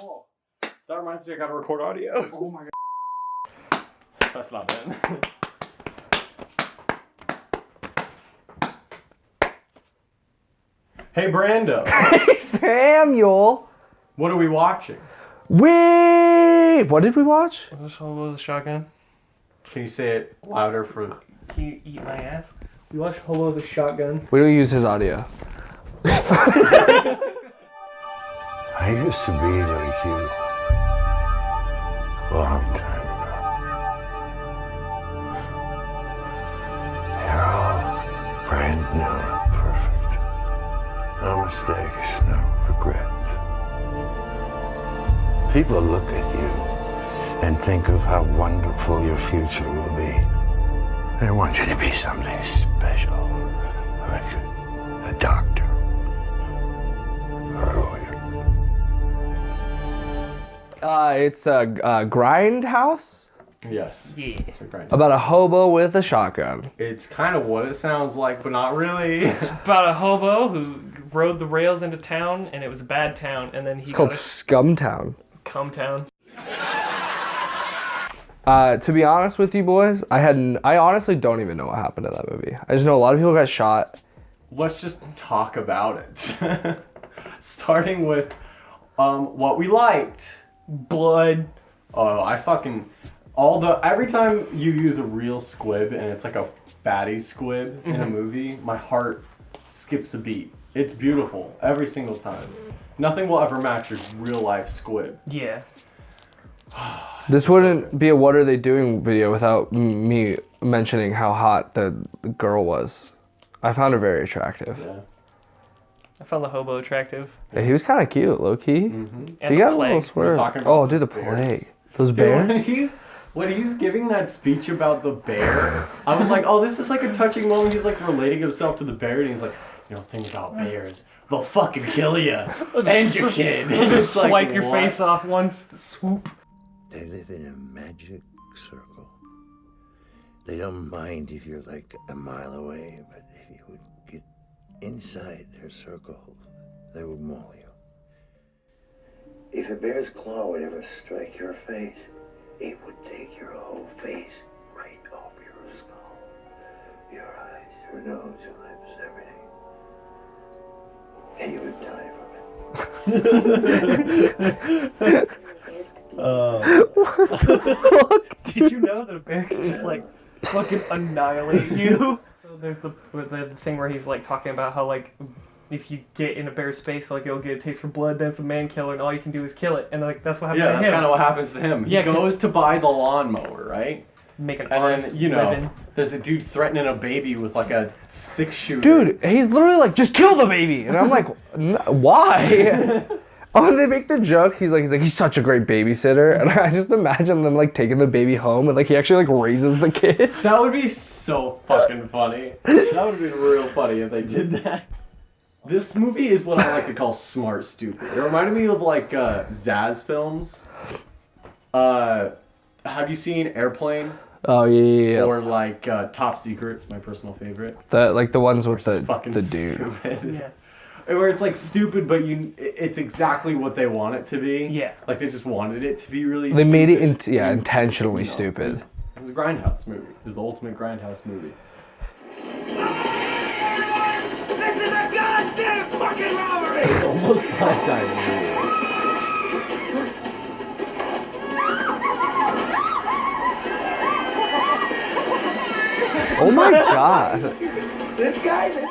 Oh, that reminds me I gotta record audio. Oh my god. That's not it. Hey Brando. Hey Samuel. What are we watching? What did we watch? What's Hobo with a Shotgun? Can you say it louder for... Can you eat my ass? We watched Hobo with a Shotgun. We don't use his audio. I used to be like you. A long time ago. You're all brand new and perfect. No mistakes, no regrets. People look at you and think of how wonderful your future will be. They want you to be something special, like a doctor or a lawyer. It's a grindhouse Yes. Yeah. It's a grind. about a hobo with a shotgun. It's kind of what it sounds like, but not really. About a hobo who rode the rails into town, and it was a bad town, and then he It's called got a Scumtown. cum town. To be honest with you boys, I honestly don't even know what happened to that movie. I just know a lot of people got shot. Let's just talk about it. Starting with what we liked. Blood. Oh, every time you use a real squib and it's like a fatty squib in a movie, my heart skips a beat. It's beautiful every single time. Nothing will ever match a real life squib. Yeah. This wouldn't be a What Are They Doing video without me mentioning how hot the girl was. I found her very attractive. Yeah. I found the hobo attractive. Yeah, he was kind of cute, low key. And He the got a plague. little swerve. talking about Oh, dude, the those bears. plague. Those Dude, bears? when he's giving that speech about the bear, I was like, oh, this is like a touching moment. He's like relating himself to the bear, and he's like, you know, think about bears. They'll fucking kill you. And your kid. They'll just It's like, swipe your what? face off one swoop. They live in a magic circle. They don't mind if you're like a mile away, but if you would get inside their circle, they would maul you. If a bear's claw would ever strike your face, it would take your whole face right off your skull. Your eyes, your nose, your lips, everything. And you would die from it. Did you know that a bear can just like fucking annihilate you? So there's the thing where he's like talking about how like if you get in a bear's space, like it'll get a taste for blood, then it's a man killer, and all you can do is kill it, and like that's what happened Yeah, to that's him. kind of what happens to him. He Yeah, goes to buy the lawnmower, right? Make an And honest then, you know, living. there's a dude threatening a baby with like a 6-shooter. Dude, he's literally like, just kill the baby. And I'm like, why? Oh, and they make the joke. He's like, he's such a great babysitter. And I just imagine them like taking the baby home and like he actually like raises the kid. That would be so fucking funny. That would be real funny if they did that. This movie is what I like to call smart stupid. It reminded me of like Zaz films. Have you seen Airplane? Oh yeah. Or like Top Secret? It's my personal favorite. The ones with It's fucking the dude. stupid. Yeah. Where it's like stupid, but it's exactly what they want it to be. Yeah. Like they just wanted it to be really They stupid. made it intentionally You know, stupid. It was a Grindhouse movie. It was the ultimate Grindhouse movie. This is a goddamn fucking robbery! It's almost like that movie. Oh my god. This guy?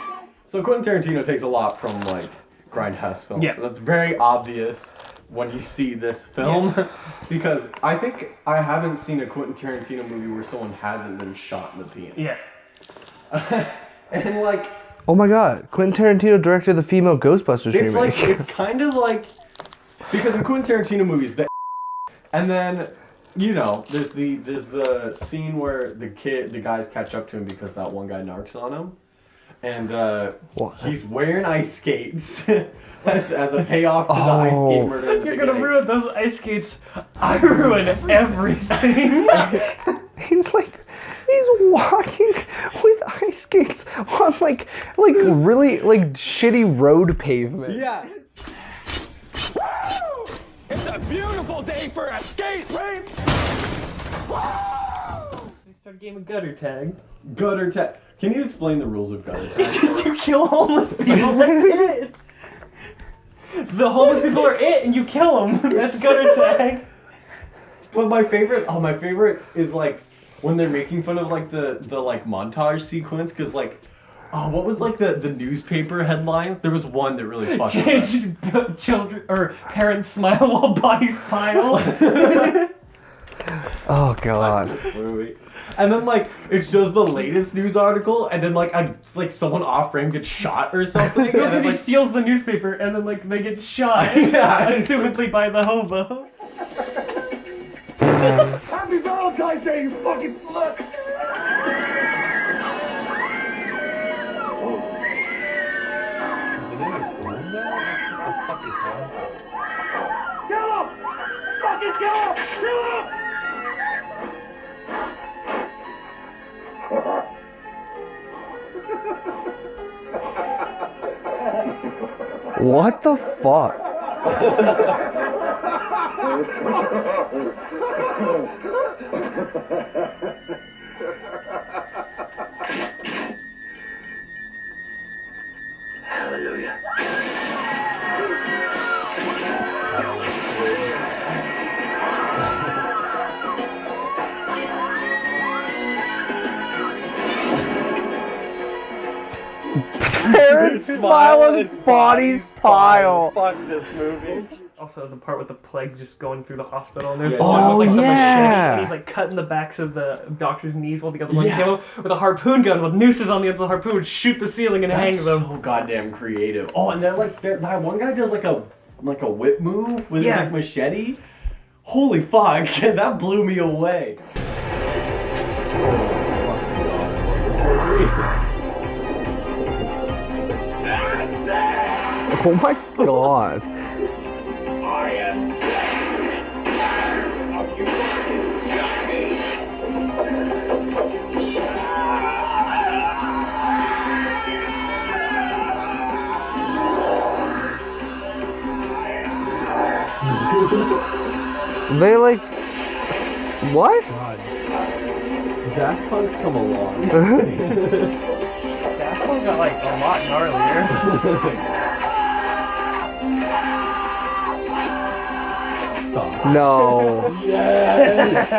So Quentin Tarantino takes a lot from like Grindhouse films. Yeah. So that's very obvious when you see this film. Because I think I haven't seen a Quentin Tarantino movie where someone hasn't been shot in the penis. Yeah. And like Oh my god. Quentin Tarantino directed the female Ghostbusters it's remake. like it's kind of like because in Quentin Tarantino movies the and then you know there's the scene where the guys catch up to him because that one guy narcs on him. And he's wearing ice skates as a payoff to the ice skate murder in the You're beginning. gonna ruin those ice skates. I ruin everything. He's walking with ice skates on like really like shitty road pavement. Yeah. It's a beautiful day for a skate rape! They start a game of gutter tag. Gutter tag. Can you explain the rules of gutter It's tag? just you kill homeless people, that's it! The homeless people are it, and you kill them. That's gutter tag. But my favorite is like when they're making fun of like the like montage sequence, because like, oh, what was like the newspaper headline? There was one that really fucked with It's us. just children or parents smile while bodies pile. Oh god. This movie. And then like it shows the latest news article, and then like someone off frame gets shot or something. No, and because it's he like, steals the newspaper and then like they get shot. Yeah, it's Assumedly by the hobo. Happy Valentine's Day, you fucking slut! is it in his own now? What the fuck is happening? Kill him! Fucking kill him! Kill him! What the fuck? Hallelujah. Parents smile as bodies pile. Fuck this movie. Also, the part with the plague just going through the hospital, and there's the Yeah. one with like the machete, yeah. and he's like cutting the backs of the doctor's knees while the other one Yeah. came up with a harpoon gun with nooses on the end of the harpoon, would shoot the ceiling and hang That's them. so goddamn creative. Oh, and then like that one guy does like a whip move with Yeah. his like machete. Holy fuck, that blew me away. Oh my god. I am sick and tired of you fucking junkies! They like what? God. Daft Punk's come along. That one got like a lot gnarlier. Stop. No. Yes.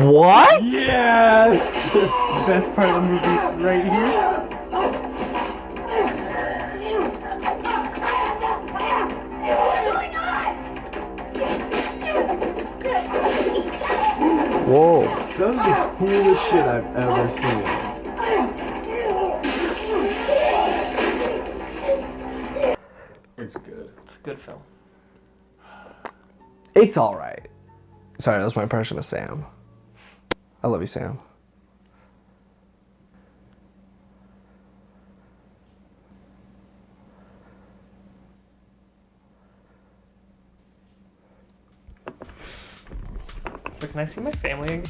What? Yes. Best part of the movie right here. Whoa. That was the coolest shit I've ever seen. It's good. It's a good film. It's alright. Sorry, that was my impression of Sam. I love you, Sam. So can I see my family again?